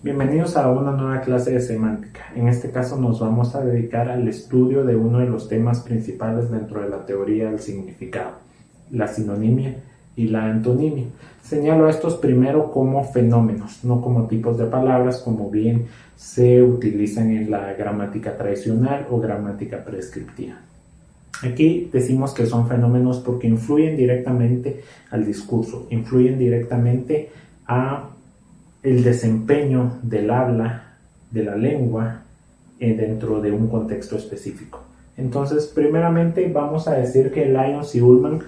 Bienvenidos a una nueva clase de semántica. En este caso nos vamos a dedicar al estudio de uno de los temas principales dentro de la teoría del significado, la sinonimia y la antonimia. Señalo a estos primero como fenómenos, no como tipos de palabras como bien se utilizan en la gramática tradicional o gramática prescriptiva. Aquí decimos que son fenómenos porque influyen directamente al discurso, influyen directamente a el desempeño del habla, de la lengua, dentro de un contexto específico. Entonces, primeramente vamos a decir que Lyons y Ullmann,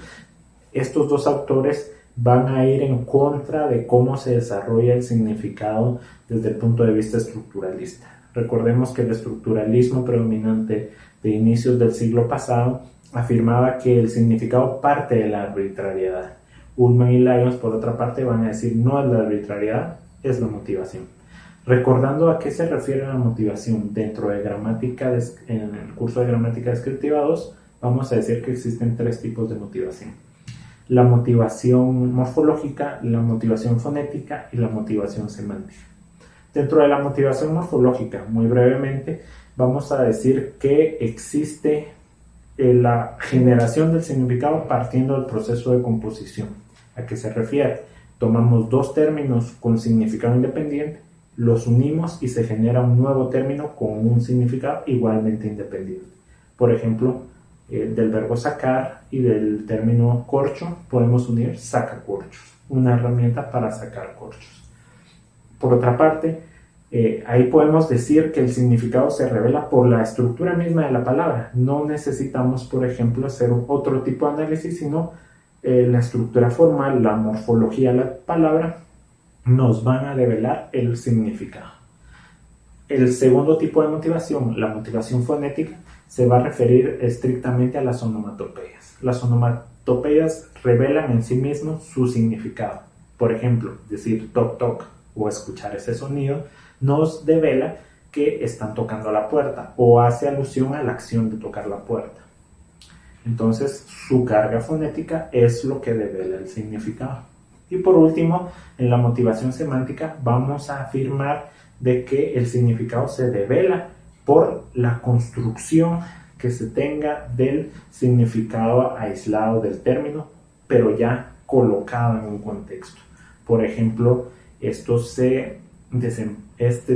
estos dos autores, van a ir en contra de cómo se desarrolla el significado desde el punto de vista estructuralista. Recordemos que el estructuralismo predominante de inicios del siglo pasado afirmaba que el significado parte de la arbitrariedad. Ullmann y Lyons, por otra parte, van a decir no es la arbitrariedad, es la motivación. Recordando a qué se refiere la motivación dentro de gramática, en el curso de gramática descriptiva 2, vamos a decir que existen tres tipos de motivación: la motivación morfológica, la motivación fonética y la motivación semántica. Dentro de la motivación morfológica, muy brevemente, vamos a decir que existe la generación del significado partiendo del proceso de composición. ¿A qué se refiere? Tomamos dos términos con significado independiente, los unimos y se genera un nuevo término con un significado igualmente independiente. Por ejemplo, del verbo sacar y del término corcho podemos unir sacacorchos, una herramienta para sacar corchos. Por otra parte, ahí podemos decir que el significado se revela por la estructura misma de la palabra. No necesitamos, por ejemplo, hacer otro tipo de análisis, sino la estructura formal, la morfología de la palabra nos van a revelar el significado. El segundo tipo de motivación, la motivación fonética, se va a referir estrictamente a las onomatopeyas. Las onomatopeyas revelan en sí mismos su significado. Por ejemplo, decir toc toc o escuchar ese sonido nos devela que están tocando la puerta o hace alusión a la acción de tocar la puerta. Entonces, su carga fonética es lo que devela el significado. Y por último, en la motivación semántica vamos a afirmar de que el significado se devela por la construcción que se tenga del significado aislado del término, pero ya colocado en un contexto. Por ejemplo, este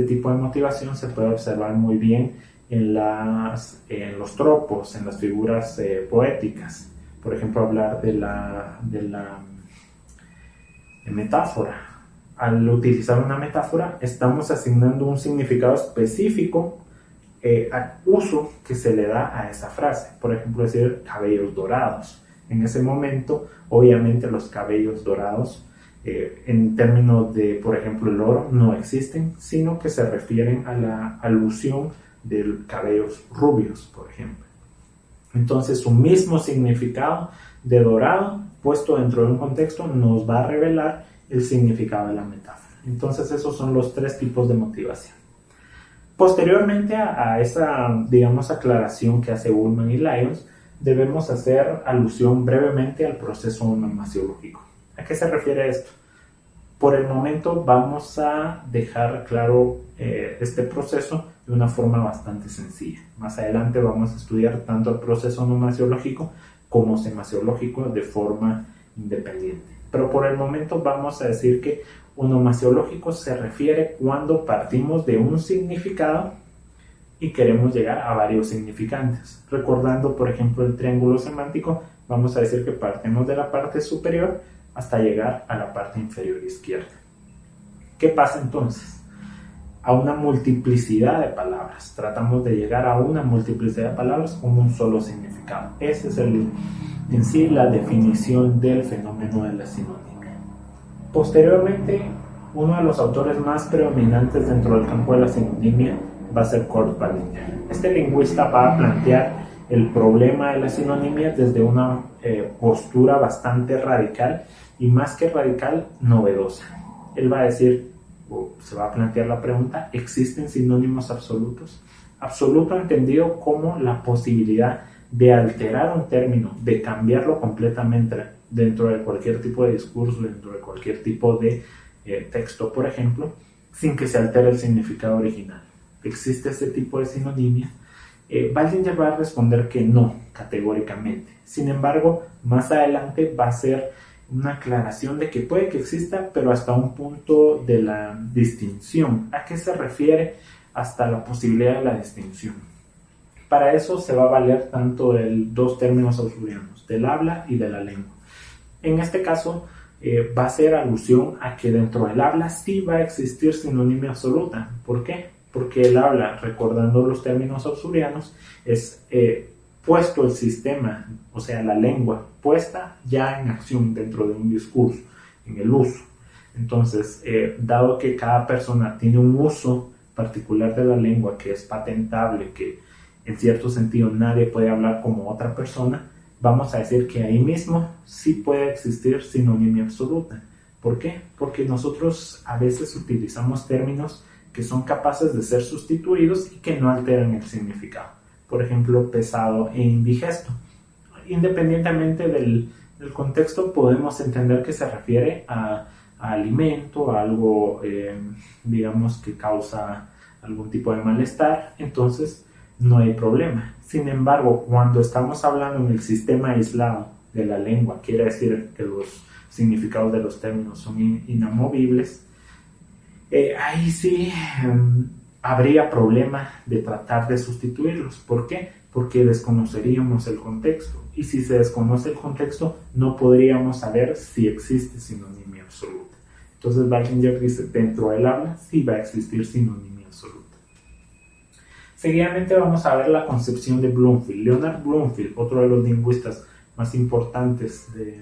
tipo de motivación se puede observar muy bien en los tropos, en las figuras poéticas. Por ejemplo, hablar de la metáfora. Al utilizar una metáfora, estamos asignando un significado específico al uso que se le da a esa frase. Por ejemplo, decir cabellos dorados. En ese momento, obviamente, los cabellos dorados, en términos de, por ejemplo, el oro, no existen, sino que se refieren a la alusión de cabellos rubios, por ejemplo. Entonces, su mismo significado de dorado, puesto dentro de un contexto, nos va a revelar el significado de la metáfora. Entonces, esos son los tres tipos de motivación. Posteriormente a esa, digamos, aclaración que hace Ullmann y Lyons, debemos hacer alusión brevemente al proceso onomasiológico. ¿A qué se refiere esto? Por el momento vamos a dejar claro este proceso de una forma bastante sencilla. Más adelante vamos a estudiar tanto el proceso onomasiológico como semasiológico de forma independiente. Pero por el momento vamos a decir que onomasiológico se refiere cuando partimos de un significado y queremos llegar a varios significantes. Recordando, por ejemplo, el triángulo semántico, vamos a decir que partimos de la parte superior hasta llegar a la parte inferior izquierda. ¿Qué pasa entonces? A una multiplicidad de palabras. Tratamos de llegar a una multiplicidad de palabras con un solo significado. Esa es en sí la definición del fenómeno de la sinonimia. Posteriormente, uno de los autores más predominantes dentro del campo de la sinonimia va a ser Kurt Ballinger. Este lingüista va a plantear el problema de la sinonimia desde una postura bastante radical y, más que radical, novedosa. Él va a decir, se va a plantear la pregunta: ¿existen sinónimos absolutos? Absoluto entendido como la posibilidad de alterar un término, de cambiarlo completamente dentro de cualquier tipo de discurso, dentro de cualquier tipo de texto, por ejemplo, sin que se altere el significado original. ¿Existe ese tipo de sinonimia? Baldinger va a responder que no, categóricamente. Sin embargo, más adelante va a ser una aclaración de que puede que exista, pero hasta un punto de la distinción. ¿A qué se refiere? Hasta la posibilidad de la distinción. Para eso se va a valer tanto de dos términos ausurianos, del habla y de la lengua. En este caso, va a ser alusión a que dentro del habla sí va a existir sinonimia absoluta. ¿Por qué? Porque el habla, recordando los términos ausurianos, es puesto el sistema, o sea, la lengua, puesta ya en acción dentro de un discurso, en el uso. Entonces, dado que cada persona tiene un uso particular de la lengua que es patentable, que en cierto sentido nadie puede hablar como otra persona, vamos a decir que ahí mismo sí puede existir sinonimia absoluta. ¿Por qué? Porque nosotros a veces utilizamos términos que son capaces de ser sustituidos y que no alteran el significado. Por ejemplo, pesado e indigesto. Independientemente del contexto, podemos entender que se refiere a alimento, a algo, digamos, que causa algún tipo de malestar. Entonces, no hay problema. Sin embargo, cuando estamos hablando en el sistema aislado de la lengua, quiere decir que los significados de los términos son inamovibles, ahí sí habría problema de tratar de sustituirlos. ¿Por qué? Porque desconoceríamos el contexto. Y si se desconoce el contexto, no podríamos saber si existe sinonimia absoluta. Entonces, Baldinger dice, dentro del habla sí va a existir sinonimia absoluta. Seguidamente vamos a ver la concepción de Bloomfield. Leonard Bloomfield, otro de los lingüistas más importantes de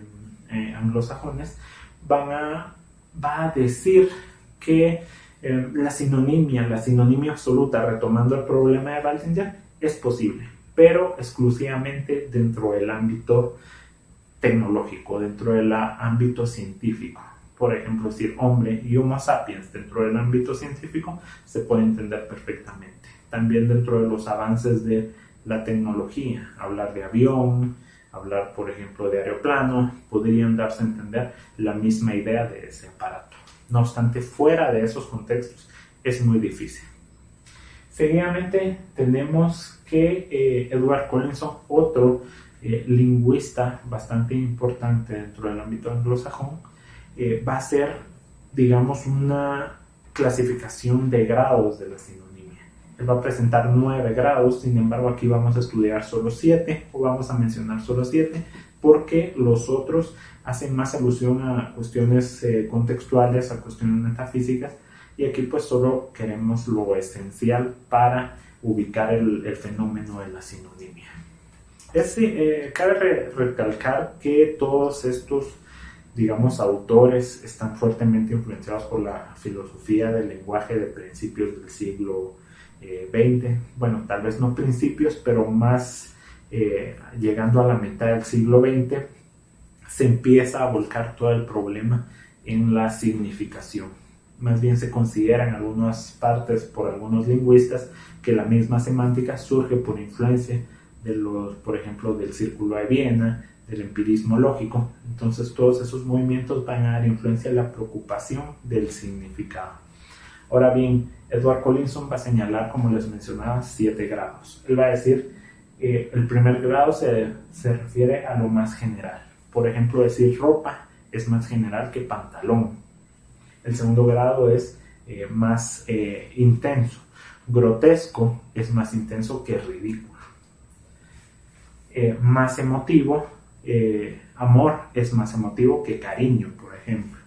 anglosajones, va a decir que la sinonimia absoluta, retomando el problema de Baldinger, es posible, pero exclusivamente dentro del ámbito tecnológico, dentro del ámbito científico. Por ejemplo, decir hombre y Homo sapiens dentro del ámbito científico se puede entender perfectamente. También dentro de los avances de la tecnología, hablar de avión, hablar, por ejemplo, de aeroplano, podrían darse a entender la misma idea de ese aparato. No obstante, fuera de esos contextos es muy difícil. Seguidamente tenemos que Edward Collinson, otro lingüista bastante importante dentro del ámbito anglosajón, va a hacer, digamos, una clasificación de grados de la sinonimia. Él va a presentar 9 grados, sin embargo aquí vamos a estudiar solo 7, o vamos a mencionar solo 7, porque los otros hacen más alusión a cuestiones contextuales, a cuestiones metafísicas, y aquí pues solo queremos lo esencial para ubicar el fenómeno de la sinonimia. Cabe recalcar que todos estos, digamos, autores están fuertemente influenciados por la filosofía del lenguaje de principios del siglo XX, bueno, tal vez no principios, pero más llegando a la mitad del siglo XX, se empieza a volcar todo el problema en la significación. Más bien se considera en algunas partes por algunos lingüistas que la misma semántica surge por influencia de por ejemplo, del Círculo de Viena, del empirismo lógico. Entonces todos esos movimientos van a dar influencia a la preocupación del significado. Ahora bien, Edward Collinson va a señalar, como les mencionaba, 7 grados. Él va a decir, el primer grado se refiere a lo más general. Por ejemplo, decir ropa es más general que pantalón. El segundo grado es más intenso. Grotesco es más intenso que ridículo. Más emotivo, amor es más emotivo que cariño, por ejemplo.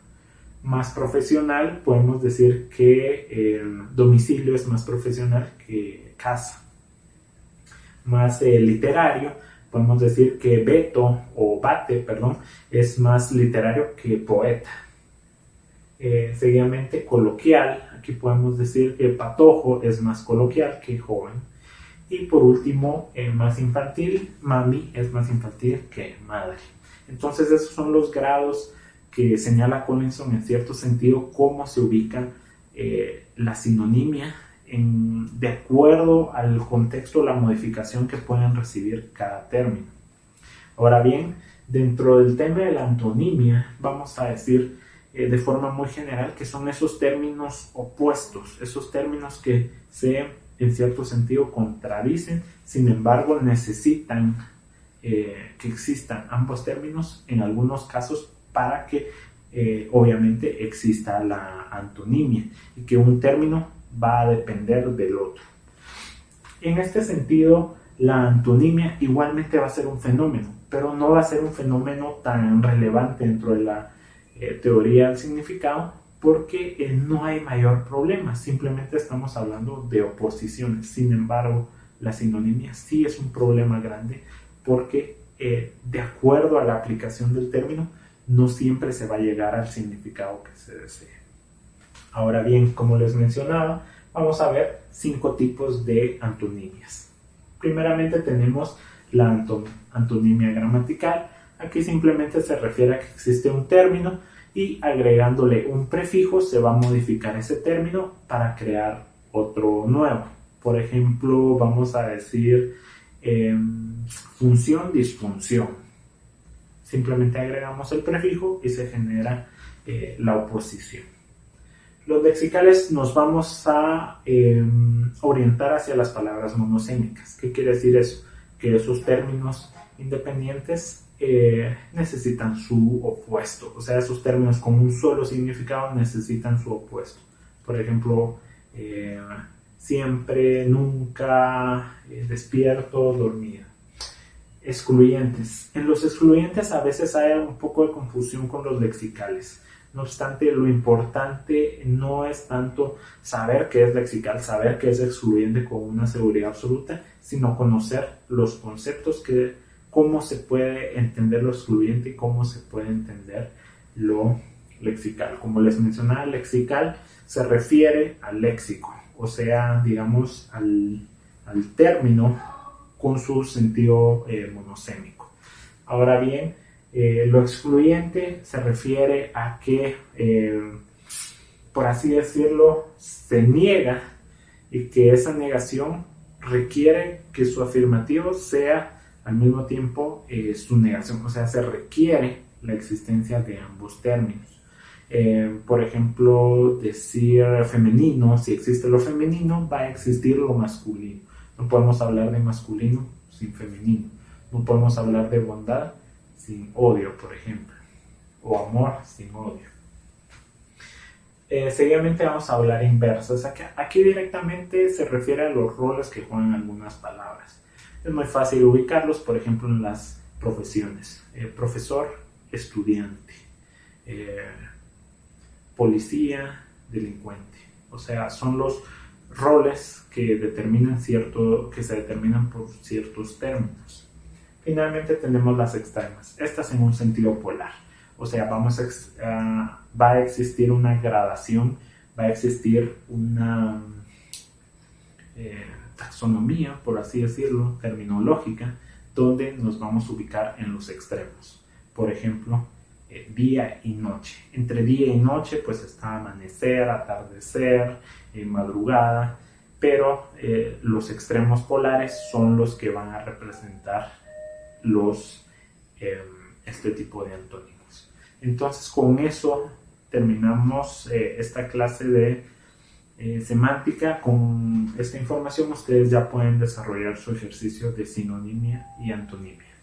Más profesional, podemos decir que domicilio es más profesional que casa. Más literario, podemos decir que bate, es más literario que poeta. Seguidamente, coloquial, aquí podemos decir que patojo es más coloquial que joven. Y por último, más infantil, mami es más infantil que madre. Entonces esos son los grados que señala Collinson en cierto sentido cómo se ubica la sinonimia de acuerdo al contexto, la modificación que pueden recibir cada término. Ahora bien, dentro del tema de la antonimia, vamos a decir de forma muy general, que son esos términos opuestos, esos términos que en cierto sentido contradicen, sin embargo necesitan que existan ambos términos en algunos casos para que obviamente exista la antonimia y que un término va a depender del otro. En este sentido, la antonimia igualmente va a ser un fenómeno, pero no va a ser un fenómeno tan relevante dentro de la teoría del significado, porque no hay mayor problema, simplemente estamos hablando de oposiciones. Sin embargo, la sinonimia sí es un problema grande, porque de acuerdo a la aplicación del término, no siempre se va a llegar al significado que se desea. Ahora bien, como les mencionaba, vamos a ver 5 tipos de antonimias. Primeramente tenemos la antonimia gramatical. Aquí simplemente se refiere a que existe un término y agregándole un prefijo se va a modificar ese término para crear otro nuevo. Por ejemplo, vamos a decir función, disfunción. Simplemente agregamos el prefijo y se genera la oposición. Los lexicales nos vamos a orientar hacia las palabras monosémicas. ¿Qué quiere decir eso? Que esos términos independientes necesitan su opuesto. O sea, esos términos con un solo significado necesitan su opuesto. Por ejemplo, siempre, nunca, despierto, dormido. Excluyentes. En los excluyentes a veces hay un poco de confusión con los lexicales. No obstante, lo importante no es tanto saber qué es lexical, saber qué es excluyente con una seguridad absoluta, sino conocer los conceptos, cómo se puede entender lo excluyente y cómo se puede entender lo lexical. Como les mencionaba, lexical se refiere al léxico, o sea, digamos, al término con su sentido monosémico. Ahora bien, lo excluyente se refiere a que, por así decirlo, se niega y que esa negación requiere que su afirmativo sea al mismo tiempo su negación, o sea, se requiere la existencia de ambos términos. Por ejemplo, decir femenino, si existe lo femenino, va a existir lo masculino. No podemos hablar de masculino sin femenino. No podemos hablar de bondad sin odio, por ejemplo, o amor sin odio. Seguidamente vamos a hablar inversas. Aquí directamente se refiere a los roles que juegan algunas palabras. Es muy fácil ubicarlos, por ejemplo, en las profesiones. Profesor, estudiante. Policía, delincuente. O sea, son los roles que se determinan por ciertos términos. Finalmente tenemos las extremas, estas en un sentido polar, o sea, va a existir una gradación, va a existir una taxonomía, por así decirlo, terminológica, donde nos vamos a ubicar en los extremos. Por ejemplo, día y noche. Entre día y noche pues está amanecer, atardecer, madrugada, pero los extremos polares son los que van a representar este tipo de antónimos. Entonces, con eso terminamos esta clase de semántica. Con esta información ustedes ya pueden desarrollar su ejercicio de sinonimia y antonimia.